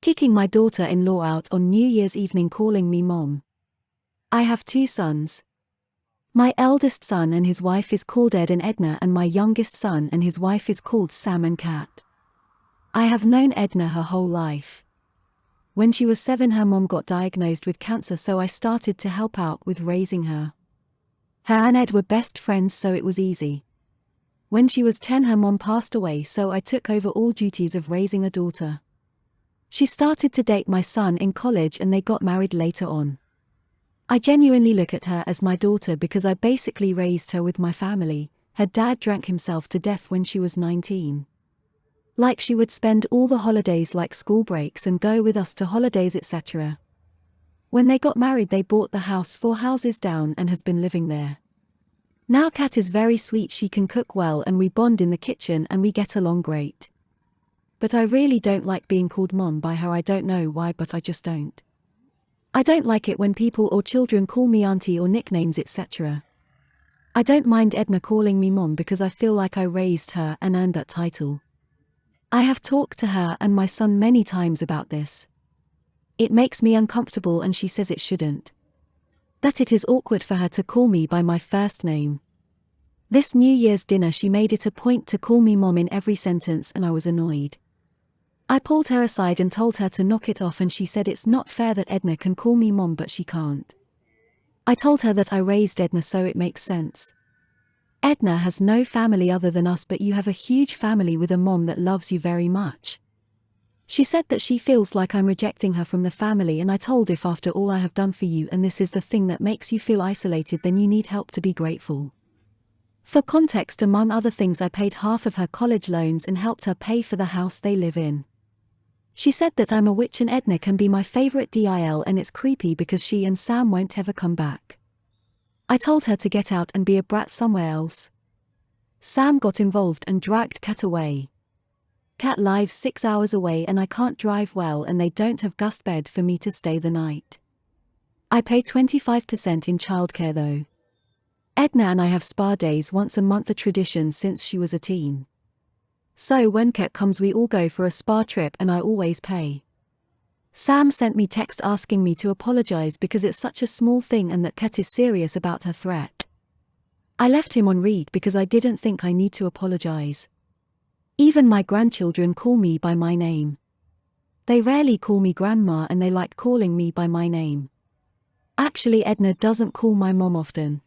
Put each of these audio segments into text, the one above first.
kicking my daughter-in-law out on New Year's evening calling me mom. I have 2 sons. My eldest son and his wife is called Ed and Edna, and my youngest son and his wife is called Sam and Kat. I have known Edna her whole life. When she was 7, her mom got diagnosed with cancer, so I started to help out with raising her. Her and Ed were best friends, so it was easy. When she was 10, her mom passed away, so I took over all duties of raising a daughter. She started to date my son in college and they got married later on. I genuinely look at her as my daughter because I basically raised her with my family. Her dad drank himself to death when she was 19. Like, she would spend all the holidays like school breaks and go with us to holidays, etc. When they got married, they bought the house 4 houses down and has been living there. Now Kat is very sweet, she can cook well and we bond in the kitchen and we get along great. But I really don't like being called mom by her. I don't know why, but I just don't. I don't like it when people or children call me auntie or nicknames, etc. I don't mind Edna calling me mom because I feel like I raised her and earned that title. I have talked to her and my son many times about this. It makes me uncomfortable and she says it shouldn't. That it is awkward for her to call me by my first name. This New Year's dinner she made it a point to call me mom in every sentence and I was annoyed. I pulled her aside and told her to knock it off, and she said it's not fair that Edna can call me mom but she can't. I told her that I raised Edna, so it makes sense. Edna has no family other than us, but you have a huge family with a mom that loves you very much. She said that she feels like I'm rejecting her from the family, and I told, if after all I have done for you and this is the thing that makes you feel isolated, then you need help to be grateful. For context, among other things, I paid half of her college loans and helped her pay for the house they live in. She said that I'm a witch and Edna can be my favorite DIL, and it's creepy because she and Sam won't ever come back. I told her to get out and be a brat somewhere else. Sam got involved and dragged Kat away. Kat lives 6 hours away and I can't drive well, and they don't have guest bed for me to stay the night. I pay 25% in childcare though. Edna and I have spa days once a month, a tradition since she was a teen. So when Kat comes we all go for a spa trip and I always pay. Sam sent me text asking me to apologize because it's such a small thing and that Kat is serious about her threat. I left him on read because I didn't think I need to apologize. Even my grandchildren call me by my name. They rarely call me grandma and they like calling me by my name. Actually, Edna doesn't call my mom often.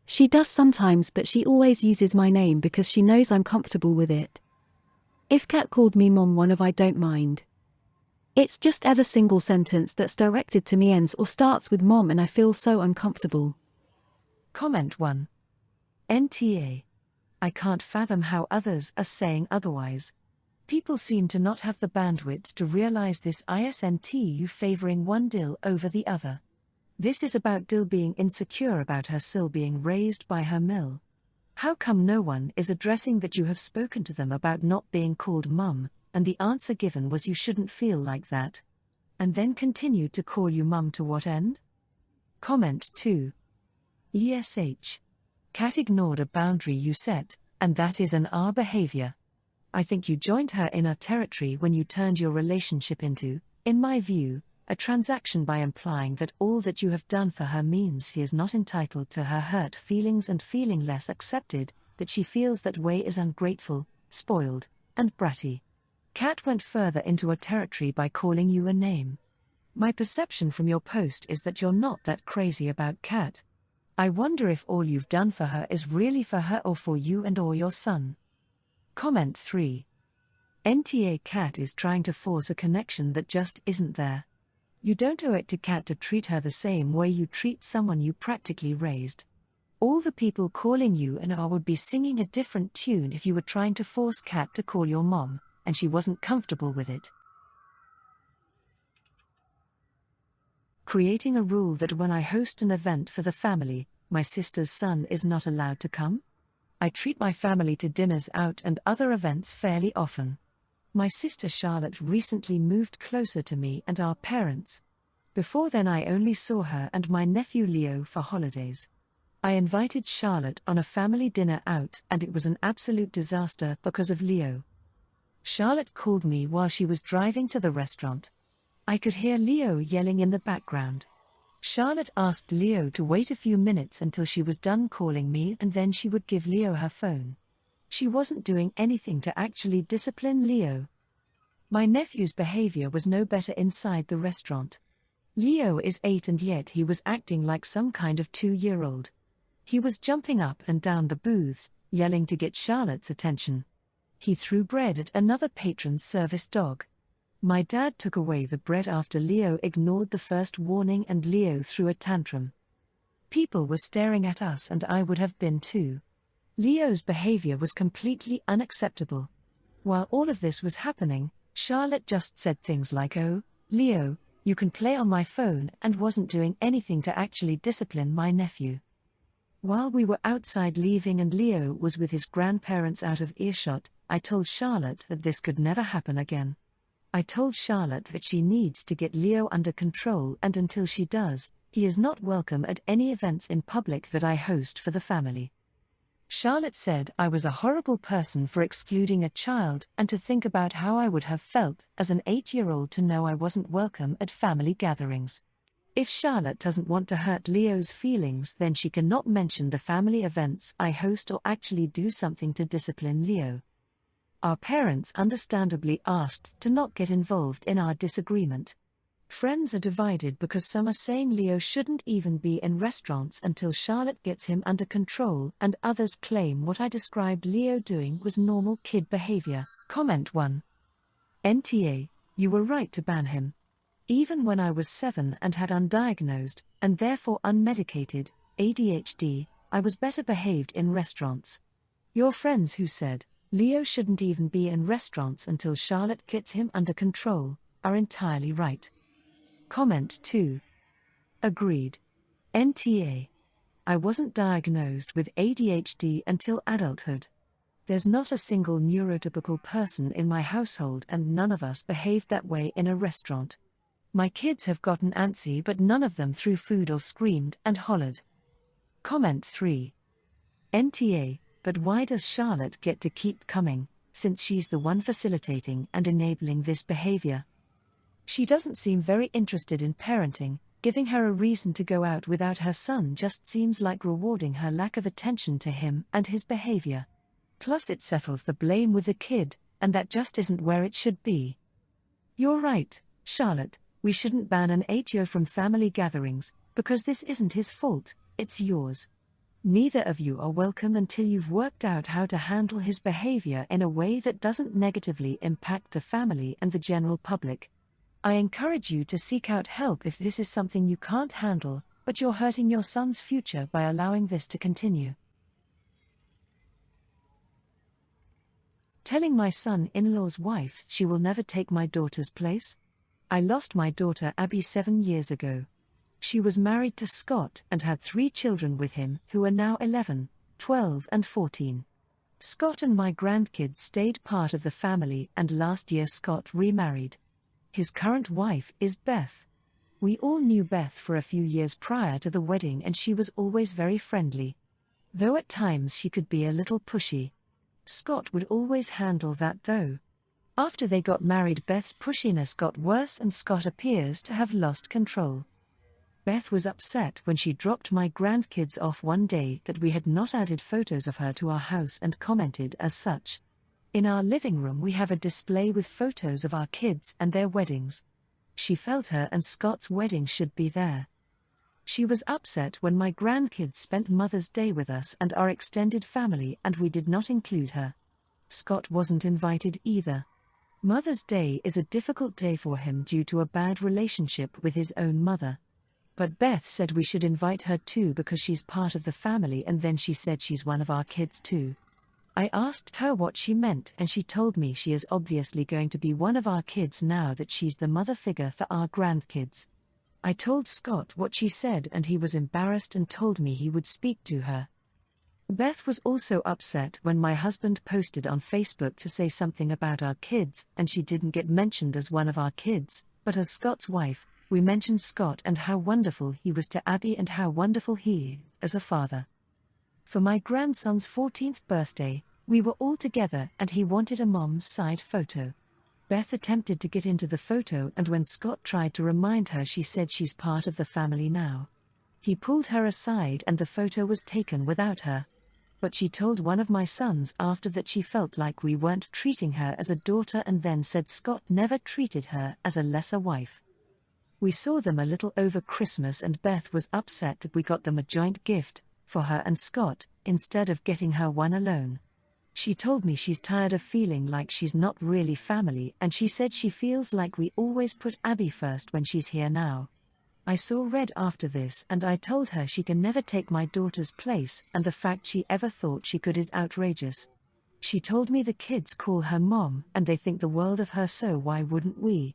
She does sometimes, but she always uses my name because she knows I'm comfortable with it. If Kat called me mom, I don't mind. It's just every single sentence that's directed to me ends or starts with mom and I feel so uncomfortable. Comment 1. NTA. I can't fathom how others are saying otherwise. People seem to not have the bandwidth to realize this, isn't you favoring one DIL over the other. This is about DIL being insecure about her sil being raised by her mill. How come no one is addressing that you have spoken to them about not being called mum, and the answer given was you shouldn't feel like that? And then continued to call you mum to what end? Comment 2. ESH. Kat ignored a boundary you set, and that is an R behavior. I think you joined her in a territory when you turned your relationship into, in my view, a transaction by implying that all that you have done for her means she is not entitled to her hurt feelings, and feeling less accepted, that she feels that way is ungrateful, spoiled, and bratty. Kat went further into a territory by calling you a name. My perception from your post is that you're not that crazy about Kat. I wonder if all you've done for her is really for her or for you and or your son. Comment 3. NTA. Kat is trying to force a connection that just isn't there. You don't owe it to Kat to treat her the same way you treat someone you practically raised. All the people calling you and R would be singing a different tune if you were trying to force Kat to call your mom, and she wasn't comfortable with it. Creating a rule that when I host an event for the family, my sister's son is not allowed to come? I treat my family to dinners out and other events fairly often. My sister Charlotte recently moved closer to me and our parents. Before then I only saw her and my nephew Leo for holidays. I invited Charlotte on a family dinner out and it was an absolute disaster because of Leo. Charlotte called me while she was driving to the restaurant. I could hear Leo yelling in the background. Charlotte asked Leo to wait a few minutes until she was done calling me and then she would give Leo her phone. She wasn't doing anything to actually discipline Leo. My nephew's behavior was no better inside the restaurant. Leo is 8 and yet he was acting like some kind of 2-year-old. He was jumping up and down the booths, yelling to get Charlotte's attention. He threw bread at another patron's service dog. My dad took away the bread after Leo ignored the first warning and Leo threw a tantrum. People were staring at us and I would have been too. Leo's behavior was completely unacceptable. While all of this was happening, Charlotte just said things like, "Oh, Leo, you can play on my phone," and wasn't doing anything to actually discipline my nephew. While we were outside leaving and Leo was with his grandparents out of earshot, I told Charlotte that this could never happen again. I told Charlotte that she needs to get Leo under control and until she does, he is not welcome at any events in public that I host for the family. Charlotte said I was a horrible person for excluding a child and to think about how I would have felt as an 8-year-old to know I wasn't welcome at family gatherings. If Charlotte doesn't want to hurt Leo's feelings, then she cannot mention the family events I host or actually do something to discipline Leo. Our parents understandably asked to not get involved in our disagreement. Friends are divided because some are saying Leo shouldn't even be in restaurants until Charlotte gets him under control, and others claim what I described Leo doing was normal kid behavior. Comment 1. NTA, you were right to ban him. Even when I was 7 and had undiagnosed, and therefore unmedicated, ADHD, I was better behaved in restaurants. Your friends who said, Leo shouldn't even be in restaurants until Charlotte gets him under control, are entirely right. Comment 2. Agreed. NTA. I wasn't diagnosed with ADHD until adulthood. There's not a single neurotypical person in my household and none of us behaved that way in a restaurant. My kids have gotten antsy but none of them threw food or screamed and hollered. Comment 3. NTA. But why does Charlotte get to keep coming, since she's the one facilitating and enabling this behavior? She doesn't seem very interested in parenting, giving her a reason to go out without her son just seems like rewarding her lack of attention to him and his behavior. Plus it settles the blame with the kid, and that just isn't where it should be. You're right, Charlotte, we shouldn't ban an 8-year-old from family gatherings, because this isn't his fault, it's yours. Neither of you are welcome until you've worked out how to handle his behavior in a way that doesn't negatively impact the family and the general public. I encourage you to seek out help if this is something you can't handle, but you're hurting your son's future by allowing this to continue. Telling my son-in-law's wife she will never take my daughter's place? I lost my daughter Abby 7 years ago. She was married to Scott and had 3 children with him who are now 11, 12 and 14. Scott and my grandkids stayed part of the family and last year Scott remarried. His current wife is Beth. We all knew Beth for a few years prior to the wedding and she was always very friendly. Though at times she could be a little pushy. Scott would always handle that though. After they got married, Beth's pushiness got worse and Scott appears to have lost control. Beth was upset when she dropped my grandkids off one day that we had not added photos of her to our house and commented as such. In our living room we have a display with photos of our kids and their weddings. She felt her and Scott's wedding should be there. She was upset when my grandkids spent Mother's Day with us and our extended family and we did not include her. Scott wasn't invited either. Mother's Day is a difficult day for him due to a bad relationship with his own mother. But Beth said we should invite her too because she's part of the family and then she said she's one of our kids too. I asked her what she meant and she told me she is obviously going to be one of our kids now that she's the mother figure for our grandkids. I told Scott what she said and he was embarrassed and told me he would speak to her. Beth was also upset when my husband posted on Facebook to say something about our kids and she didn't get mentioned as one of our kids, but as Scott's wife, we mentioned Scott and how wonderful he was to Abby and how wonderful he is as a father. For my grandson's 14th birthday, We were all together and he wanted a mom's side photo. Beth attempted to get into the photo, and when Scott tried to remind her, she said she's part of the family now. He pulled her aside and the photo was taken without her. But she told one of my sons after that she felt like we weren't treating her as a daughter, and then said Scott never treated her as a lesser wife. We saw them a little over Christmas and Beth was upset that we got them a joint gift, for her and Scott, instead of getting her one alone. She told me she's tired of feeling like she's not really family, and she said she feels like we always put Abby first when she's here now. I saw red after this and I told her she can never take my daughter's place, and the fact she ever thought she could is outrageous. She told me the kids call her mom and they think the world of her, so why wouldn't we?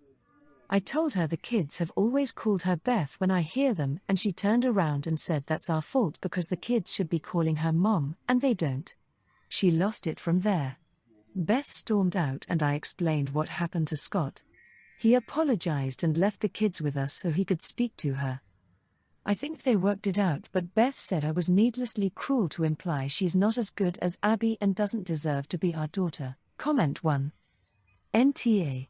I told her the kids have always called her Beth when I hear them, and she turned around and said that's our fault because the kids should be calling her mom and they don't. She lost it from there. Beth stormed out and I explained what happened to Scott. He apologized and left the kids with us so he could speak to her. I think they worked it out, but Beth said I was needlessly cruel to imply she's not as good as Abby and doesn't deserve to be our daughter. Comment 1. NTA.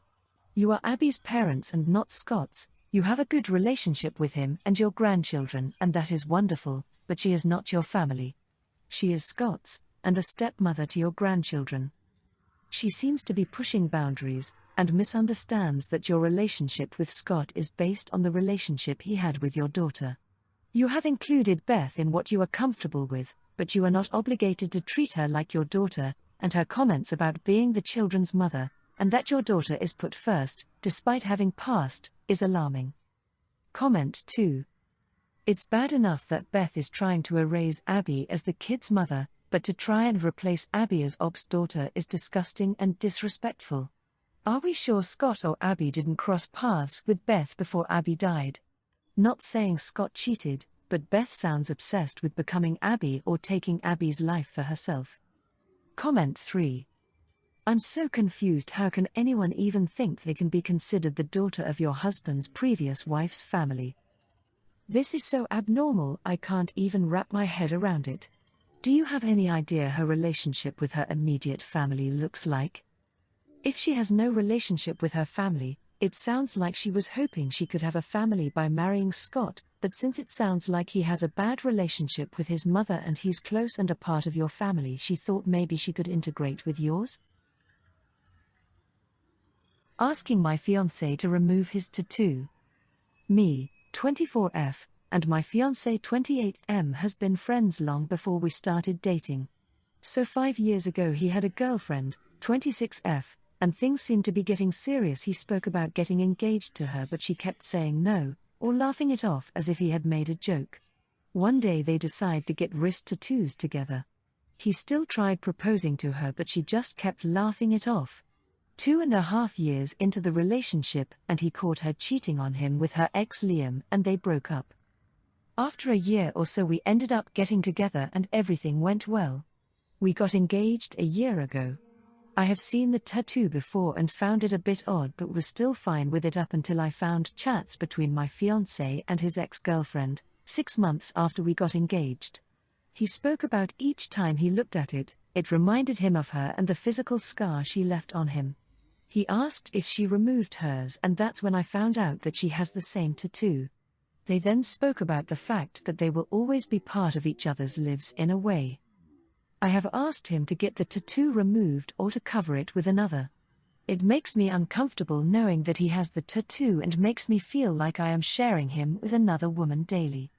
You are Abby's parents and not Scott's. You have a good relationship with him and your grandchildren, and that is wonderful, but she is not your family. She is Scott's, and a stepmother to your grandchildren. She seems to be pushing boundaries, and misunderstands that your relationship with Scott is based on the relationship he had with your daughter. You have included Beth in what you are comfortable with, but you are not obligated to treat her like your daughter, and her comments about being the children's mother, and that your daughter is put first, despite having passed, is alarming. Comment 2. It's bad enough that Beth is trying to erase Abby as the kid's mother, but to try and replace Abby as Ob's daughter is disgusting and disrespectful. Are we sure Scott or Abby didn't cross paths with Beth before Abby died? Not saying Scott cheated, but Beth sounds obsessed with becoming Abby or taking Abby's life for herself. Comment 3. I'm so confused. How can anyone even think they can be considered the daughter of your husband's previous wife's family? This is so abnormal, I can't even wrap my head around it. Do you have any idea her relationship with her immediate family looks like? If she has no relationship with her family, it sounds like she was hoping she could have a family by marrying Scott, but since it sounds like he has a bad relationship with his mother and he's close and a part of your family, she thought maybe she could integrate with yours? Asking my fiancé to remove his tattoo. Me, 24F, and my fiancé 28M has been friends long before we started dating. So 5 years ago he had a girlfriend, 26F, and things seemed to be getting serious. He spoke about getting engaged to her, but she kept saying no, or laughing it off as if he had made a joke. One day they decide to get wrist tattoos together. He still tried proposing to her, but she just kept laughing it off. 2.5 years into the relationship, and he caught her cheating on him with her ex Liam, and they broke up. After a year or so we ended up getting together and everything went well. We got engaged a year ago. I have seen the tattoo before and found it a bit odd, but was still fine with it up until I found chats between my fiancé and his ex-girlfriend, 6 months after we got engaged. He spoke about each time he looked at it, it reminded him of her and the physical scar she left on him. He asked if she removed hers, and that's when I found out that she has the same tattoo. They then spoke about the fact that they will always be part of each other's lives in a way. I have asked him to get the tattoo removed or to cover it with another. It makes me uncomfortable knowing that he has the tattoo and makes me feel like I am sharing him with another woman daily.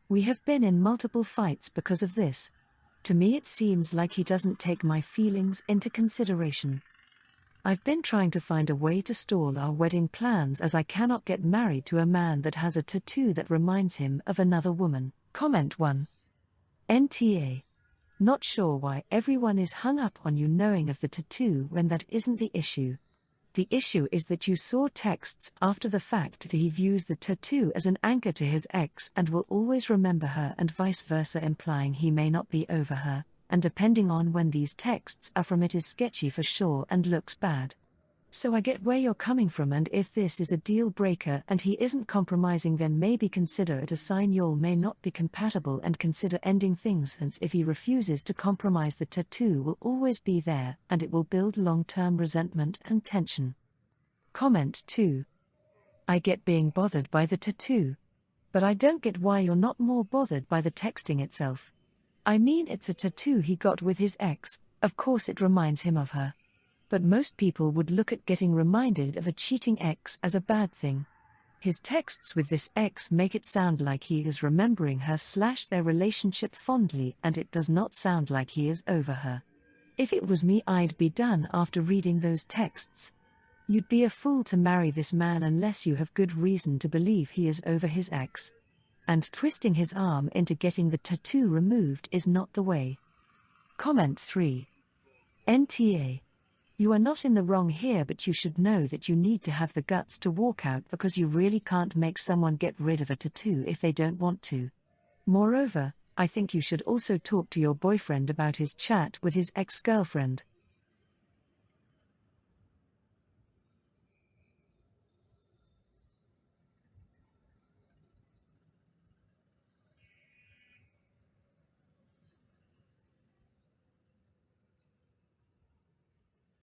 We have been in multiple fights because of this. To me it seems like he doesn't take my feelings into consideration. I've been trying to find a way to stall our wedding plans, as I cannot get married to a man that has a tattoo that reminds him of another woman. Comment 1. NTA. Not sure why everyone is hung up on you knowing of the tattoo when that isn't the issue. The issue is that you saw texts after the fact that he views the tattoo as an anchor to his ex and will always remember her, and vice versa, implying he may not be over her, and depending on when these texts are from, it is sketchy for sure and looks bad. So I get where you're coming from, and if this is a deal breaker and he isn't compromising, then maybe consider it a sign y'all may not be compatible and consider ending things, since if he refuses to compromise, the tattoo will always be there and it will build long-term resentment and tension. Comment 2. I get being bothered by the tattoo. But I don't get why you're not more bothered by the texting itself. I mean, it's a tattoo he got with his ex, of course it reminds him of her. But most people would look at getting reminded of a cheating ex as a bad thing. His texts with this ex make it sound like he is remembering her/their relationship fondly, and it does not sound like he is over her. If it was me, I'd be done after reading those texts. You'd be a fool to marry this man unless you have good reason to believe he is over his ex. And twisting his arm into getting the tattoo removed is not the way. Comment 3. NTA. You are not in the wrong here, but you should know that you need to have the guts to walk out, because you really can't make someone get rid of a tattoo if they don't want to. Moreover, I think you should also talk to your boyfriend about his chat with his ex-girlfriend.